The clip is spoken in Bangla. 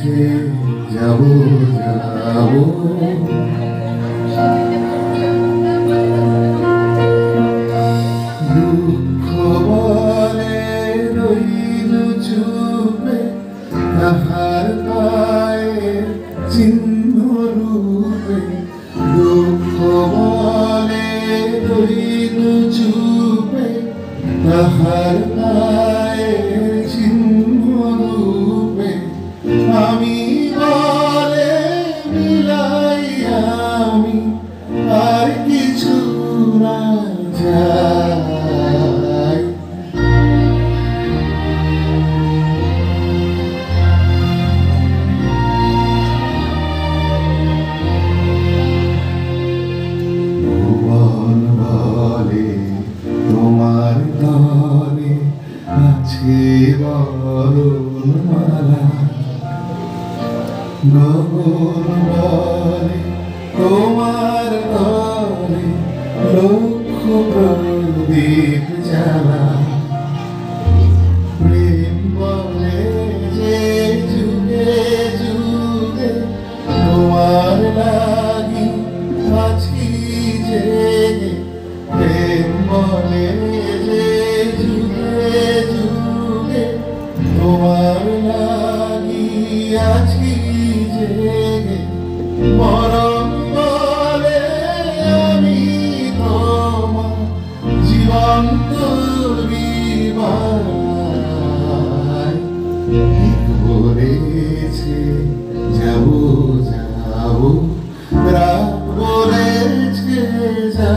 বলেছে যাবো যাবো, দুঃখ বলে রইল চুপে তাহার পায়ের চিহ্ন রূপে, দুঃখ বলে রইল চুপে তাহার পায়ের চিহ্ন রূপে, আমি বলে মিলাই আমি আর কিছু না যাই। ভুবন বলে তোমার তরে আছে বরণমালা, গগন বলে তোমার তরে লক্ষ প্রদীপ জ্বালা, প্রেম বলে যে যুগে যুগে তোমার লাগি আছি জেগে, প্রেম বলে যে যুগে যুগে তোমার লাগি আছি জেগে, মরণ বলে আমি তোমার জীবন্ত বিবাহ, বলেছে যাবো যাবো, রাত বলেছে যা